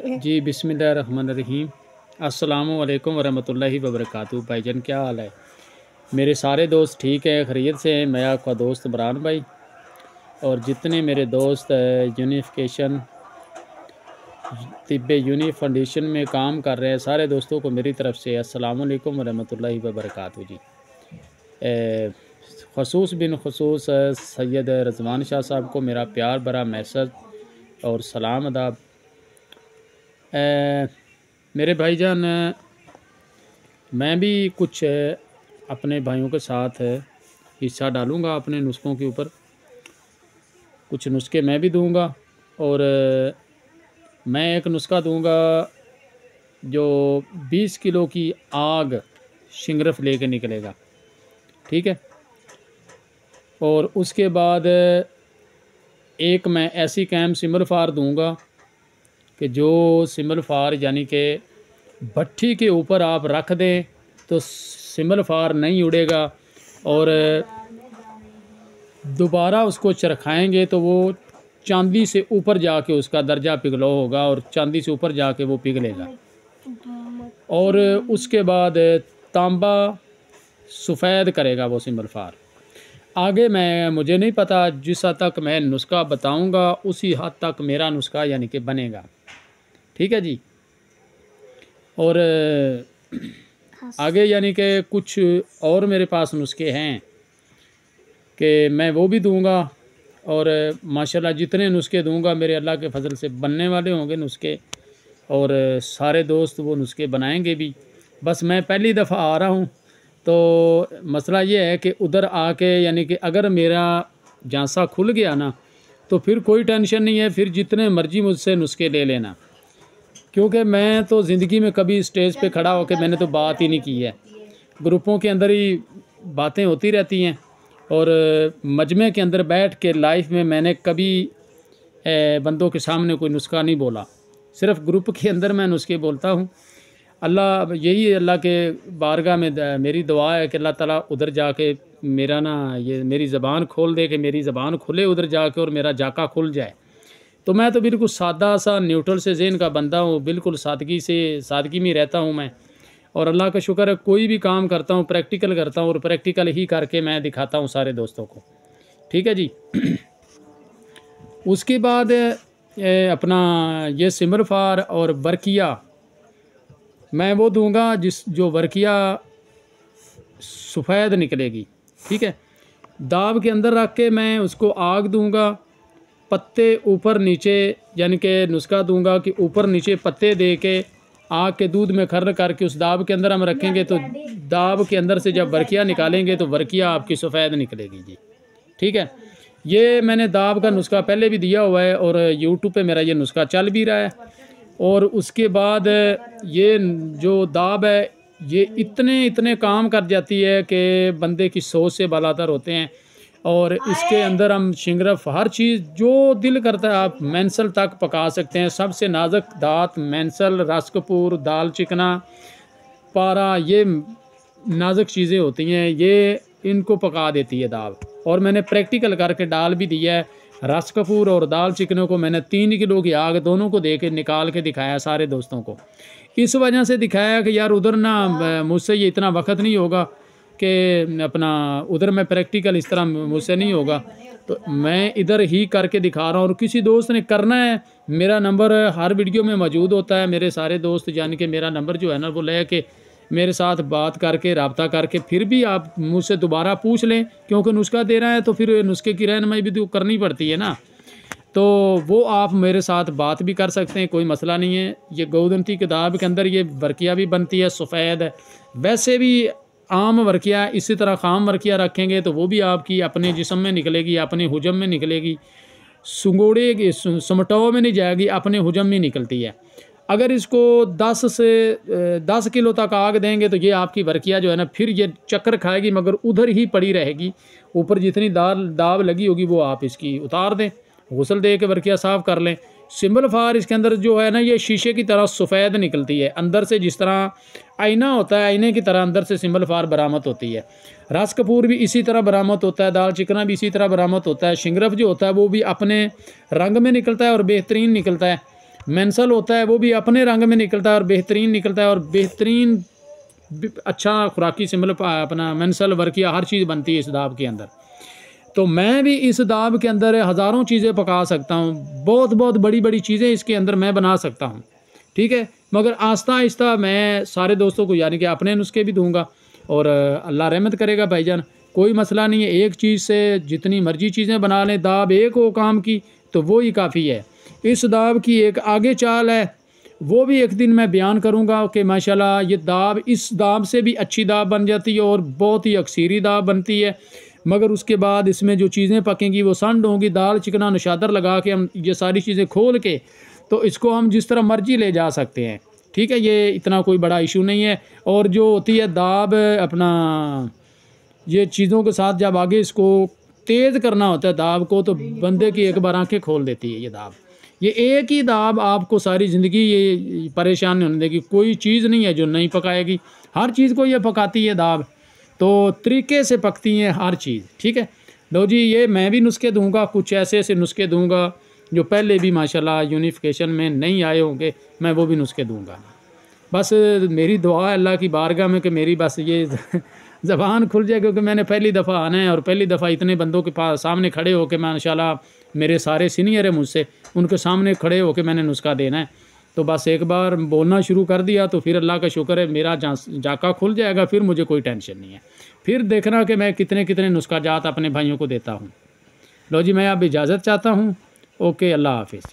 जी बिस्मिल्लाहिर्रहमानिर्रहीम। अस्सलामु अलैकुम वरहमतुल्लाहि वबरकातुहू। भाईजान क्या हाल है? मेरे सारे दोस्त ठीक है, खैरियत से हैं। मैं आपका दोस्त इमरान भाई और जितने मेरे दोस्त यूनिफिकेशन तिब्बे यूनि फाउंडेशन में काम कर रहे हैं, सारे दोस्तों को मेरी तरफ़ से अस्सलामु अलैकुम वरहमतुल्लाहि वबरकातुहू जी। ख़ुसूस बिन ख़ुसूस सैयद रज़वान शाह साहब को मेरा प्यार भरा मैसेज और सलाम अदाब। मेरे भाईजान, मैं भी कुछ अपने भाइयों के साथ हिस्सा डालूँगा अपने नुस्ख़ों के ऊपर। कुछ नुस्खे मैं भी दूँगा और मैं एक नुस्खा दूँगा जो 20 किलो की आग शिंगरफ लेके निकलेगा, ठीक है। और उसके बाद एक मैं ऐसी कैम सिमरफार दूँगा कि जो सिमरफार यानी कि भट्टी के ऊपर आप रख दें तो सिमरफार नहीं उड़ेगा और दोबारा उसको चरखाएंगे तो वो चांदी से ऊपर जाके उसका दर्जा पिघलो होगा और चांदी से ऊपर जाके वो पिघलेगा। और उसके बाद तांबा सफ़ेद करेगा वो सिमरफार। आगे मुझे नहीं पता, जिस हद तक मैं नुस्खा बताऊंगा उसी हद तक मेरा नुस्खा यानी कि बनेगा, ठीक है जी। और आगे यानी कि कुछ और मेरे पास नुस्खे हैं कि मैं वो भी दूंगा और माशाल्लाह जितने नुस्खे दूंगा मेरे अल्लाह के फजल से बनने वाले होंगे नुस्खे और सारे दोस्त वो नुस्खे बनाएंगे भी। बस मैं पहली दफ़ा आ रहा हूँ तो मसला ये है कि उधर आके यानी कि अगर मेरा झांसा खुल गया ना तो फिर कोई टेंशन नहीं है, फिर जितने मर्जी मुझसे नुस्खे ले लेना, क्योंकि मैं तो ज़िंदगी में कभी स्टेज पे खड़ा होकर मैंने तो बात ही नहीं की है। ग्रुपों के अंदर ही बातें होती रहती हैं और मजमे के अंदर बैठ के लाइफ में मैंने कभी बंदों के सामने कोई नुस्खा नहीं बोला, सिर्फ ग्रुप के अंदर मैं नुस्खे बोलता हूँ। अल्लाह के बारगाह में मेरी दुआ है कि अल्लाह ताला उधर जाके मेरा ना ये मेरी ज़बान खोल दे, कि मेरी ज़बान खुले उधर जाके और मेरा जाका खुल जाए। तो मैं तो बिल्कुल सादा सा न्यूट्रल से ज़हन का बंदा हूँ, बिल्कुल सादगी में रहता हूँ मैं। और अल्लाह का शुक्र है, कोई भी काम करता हूँ प्रैक्टिकल करता हूँ और प्रैक्टिकल ही करके मैं दिखाता हूँ सारे दोस्तों को, ठीक है जी। उसके बाद अपना ये सिमरफार और बरकिया मैं वो दूंगा जो बरकिया सफ़ेद निकलेगी, ठीक है। दाब के अंदर रख के मैं उसको आग दूंगा, पत्ते ऊपर नीचे यानी कि नुस्खा दूंगा कि ऊपर नीचे पत्ते दे के आग के दूध में खर्र करके उस दाब के अंदर हम रखेंगे तो दाब के अंदर से जब बरकिया निकालेंगे तो बरकिया आपकी सफ़ेद निकलेगी जी, ठीक है। ये मैंने दाब का नुस्खा पहले भी दिया हुआ है और यूट्यूब पे मेरा ये नुस्खा चल भी रहा है। और उसके बाद ये जो दाब है ये इतने काम कर जाती है कि बंदे की सोच से बालातर होते हैं। और इसके अंदर हम शिंगरफ हर चीज़ जो दिल करता है आप मैंसल तक पका सकते हैं। सबसे नाजुक दात मैंसल, रस कपूर, दाल चिकना, पारा, ये नाजुक चीज़ें होती हैं, ये इनको पका देती है दाल। और मैंने प्रैक्टिकल करके डाल भी दिया है। रस कपूर और दाल चिकनों को मैंने 3 किलो की आग दोनों को दे के निकाल के दिखाया सारे दोस्तों को। इस वजह से दिखाया कि यार उधर ना मुझसे ये इतना वक्त नहीं होगा कि अपना उधर मैं प्रैक्टिकल इस तरह मुझसे नहीं होगा, तो मैं इधर ही करके दिखा रहा हूँ। और किसी दोस्त ने करना है, मेरा नंबर हर वीडियो में मौजूद होता है। मेरे सारे दोस्त यानी कि मेरा नंबर जो है ना वो ले के मेरे साथ बात करके रब्ता करके फिर भी आप मुझसे दोबारा पूछ लें, क्योंकि नुस्खा दे रहा है तो फिर नुस्खे की रहनुमाई भी तो करनी पड़ती है ना। तो वो आप मेरे साथ बात भी कर सकते हैं, कोई मसला नहीं है। ये गोदंती किताब के अंदर ये वर्किया भी बनती है सफ़ेद। वैसे भी आम वर्किया इसी तरह खाम वर्किया रखेंगे तो वो भी आपकी अपने जिस्म में निकलेगी, अपने हुजम में निकलेगी, सुंगोड़े समटाओ में नहीं जाएगी, अपने हुजम में निकलती है। अगर इसको 10 किलो तक आग देंगे तो ये आपकी वर्किया जो है ना फिर ये चक्कर खाएगी मगर उधर ही पड़ी रहेगी। ऊपर जितनी दाब लगी होगी वो आप इसकी उतार दें, गुसल दे के वर्किया साफ़ कर लें। सिंबलफार इसके अंदर जो है ना ये शीशे की तरह सफ़ेद निकलती है, अंदर से जिस तरह आईना होता है आईने की तरह अंदर से सिंबलफार बरामद होती है। रस कपूर भी इसी तरह बरामद होता है, दाल चिकना भी इसी तरह बरामद होता है। शिंगरफ जो होता है वो भी अपने रंग में निकलता है और बेहतरीन निकलता है। मेंसल होता है वो भी अपने रंग में निकलता है और बेहतरीन निकलता है, और बेहतरीन अच्छा खुराकी से मतलब अपना मेंसल वर्किया हर चीज़ बनती है इस दाब के अंदर। तो मैं भी इस दाब के अंदर हज़ारों चीज़ें पका सकता हूँ, बहुत बहुत बड़ी बड़ी चीज़ें इसके अंदर मैं बना सकता हूँ, ठीक है। मगर आहिस्ता आहिस्ता मैं सारे दोस्तों को यानी कि अपने नुस्खे भी दूंगा, और अल्लाह रहमत करेगा भाईजान, कोई मसला नहीं है। एक चीज़ से जितनी मर्जी चीज़ें बना लें, दाब एक हो काम की तो वो ही काफ़ी है। इस दाब की एक आगे चाल है, वो भी एक दिन मैं बयान करूंगा कि माशाल्लाह ये दाब इस दाब से भी अच्छी दाब बन जाती है और बहुत ही अक्सीरी दाब बनती है। मगर उसके बाद इसमें जो चीज़ें पकेंगी वो संड होंगी, दाल चिकना नशादर लगा के हम ये सारी चीज़ें खोल के तो इसको हम जिस तरह मर्जी ले जा सकते हैं, ठीक है। ये इतना कोई बड़ा इशू नहीं है। और जो होती है दाब अपना ये चीज़ों के साथ जब आगे इसको तेज़ करना होता है दाब को, तो बंदे की एक बार आंखें खोल देती है ये दाब। ये एक ही दाब आपको सारी ज़िंदगी ये परेशान नहीं होने देगी। कोई चीज़ नहीं है जो नहीं पकाएगी, हर चीज़ को ये पकाती है दाब, तो तरीके से पकती हैं हर चीज़, ठीक है। लो जी, ये मैं भी नुस्खे दूंगा, कुछ ऐसे ऐसे नुस्खे दूंगा जो पहले भी माशाल्लाह यूनिफिकेशन में नहीं आए होंगे, मैं वो भी नुस्खे दूंगा। बस मेरी दुआ है अल्लाह की बारगाह में कि मेरी बस ये ज़बान खुल जाए, क्योंकि मैंने पहली दफ़ा आना है और पहली दफ़ा इतने बंदों के पास सामने खड़े होकर माशाल्लाह मेरे सारे सीनियर है मुझसे, उनके सामने खड़े होकर मैंने नुस्खा देना है। तो बस एक बार बोलना शुरू कर दिया तो फिर अल्लाह का शुक्र है मेरा जाका खुल जाएगा, फिर मुझे कोई टेंशन नहीं है। फिर देखना कि मैं कितने कितने नुस्खा जात अपने भाइयों को देता हूँ। लो जी, मैं अब इजाज़त चाहता हूँ। ओके, अल्लाह हाफिज़।